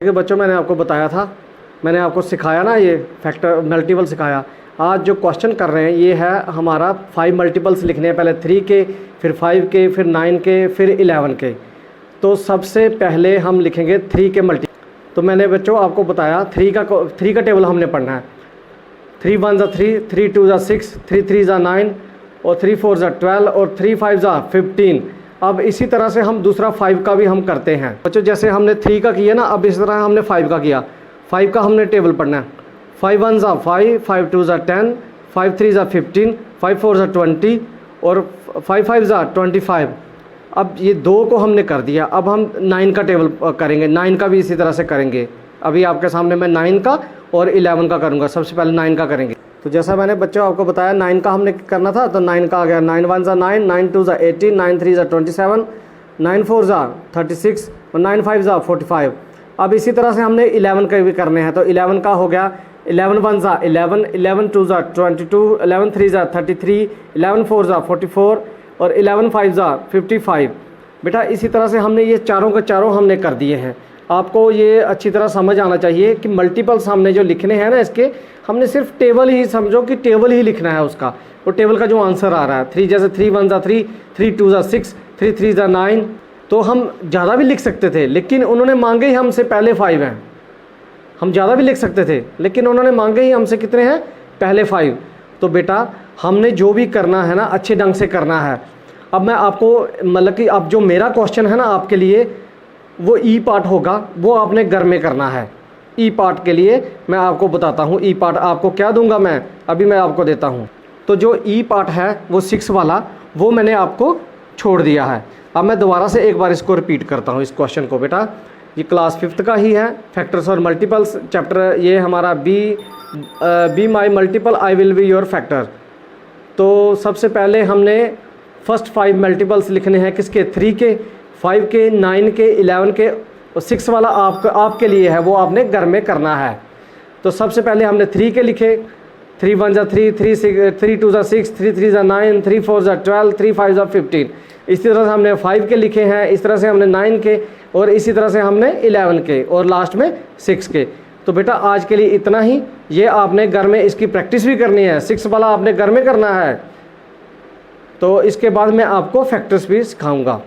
कि बच्चों मैंने आपको बताया था, मैंने आपको सिखाया ना, ये फैक्टर मल्टीपल सिखाया। आज जो क्वेश्चन कर रहे हैं ये है हमारा 5 मल्टीपल्स लिखने हैं, पहले 3 के, फिर 5 के, फिर 9 के, फिर 11 के। तो सबसे पहले हम लिखेंगे 3 के मल्टी। तो मैंने बच्चों आपको बताया 3 का टेबल हमने पढ़ना है। 3 1 ज़ा 3, 3 2 ज़ा 6, 3 3 ज़ा 9 और 3 4 ज़ा 12 और 3 5 ज़ा 15। अब इसी तरह से हम दूसरा 5 का भी हम करते हैं बच्चों। जैसे हमने 3 का किया ना, अब इस तरह हमने 5 का किया। 5 का हमने टेबल पढ़ना है। 5 1 ज़ा 5, 5 2 ज़ा 10, 5 3 ज़ा 15, 5 4 ज़ा 20 और 5 5 ज़ा 25। अब ये 2 को हमने कर दिया। अब हम 9 का टेबल करेंगे, 9 का भी इसी तरह से करेंगे। अभी आपके सामने मैं 9 का और 11 का करूँगा। सबसे पहले 9 का करेंगे। तो जैसा मैंने बच्चों आपको बताया 9 का हमने करना था, तो 9 का आ गया। 9 1 ज़ा 9, 9 2 ज़ा 18, 9 3 ज़ा 27, 9 4 ज़ा 36 और 9 5 ज़ा 45। अब इसी तरह से हमने 11 के भी करने हैं। तो 11 का हो गया 11 1 ज़ा 11, 11 2 ज़ा 22, 11 3 ज़ा 33, 11 4 ज़ा 44 और 11 5 ज़ा 55। बेटा इसी तरह से हमने ये चारों के चारों हमने कर दिए हैं। आपको ये अच्छी तरह समझ आना चाहिए कि मल्टीपल्स हमने जो लिखने हैं ना, इसके हमने सिर्फ टेबल ही, समझो कि टेबल ही लिखना है उसका। वो टेबल का जो आंसर आ रहा है 3, जैसे 3 1 ज़ा 3, 3 2 ज़ा 6, 3 3 ज़ा 9। तो हम ज़्यादा भी लिख सकते थे, लेकिन उन्होंने मांगे ही हमसे पहले 5 हैं। हम ज़्यादा भी लिख सकते थे, लेकिन उन्होंने मांगे ही हमसे कितने हैं, पहले 5। तो बेटा हमने जो भी करना है ना, अच्छे ढंग से करना है। अब मैं आपको मतलब कि अब जो मेरा क्वेश्चन है ना आपके लिए, वो ई पार्ट होगा, वो आपने घर में करना है। ई पार्ट के लिए मैं आपको बताता हूँ। ई पार्ट आपको क्या दूंगा मैं, अभी मैं आपको देता हूँ। तो जो ई पार्ट है वो 6 वाला, वो मैंने आपको छोड़ दिया है। अब मैं दोबारा से एक बार इसको रिपीट करता हूँ, इस क्वेश्चन को। बेटा ये क्लास 5th का ही है, फैक्टर्स और मल्टीपल्स चैप्टर। ये हमारा be my multiple I will be your factor. तो सबसे पहले हमने फर्स्ट 5 मल्टीपल्स लिखने हैं, किसके, 3 के, 5 के, 9 के, 11 के और 6 वाला आपके लिए है, वो आपने घर में करना है। तो सबसे पहले हमने 3 के लिखे। 3 1 ज़ा 3, 3 2 ज़ा 6, 3 3 ज़ा 9, 3 4 ज़ा 12, 3 5 ज़ा 15। इसी तरह से हमने 5 के लिखे हैं, इस तरह से हमने 9 के और इसी तरह से हमने 11 के और लास्ट में 6 के। तो बेटा आज के लिए इतना ही। ये आपने घर में इसकी प्रैक्टिस भी करनी है, 6 वाला आपने घर में करना है। तो इसके बाद मैं आपको फैक्टर्स भी सिखाऊंगा।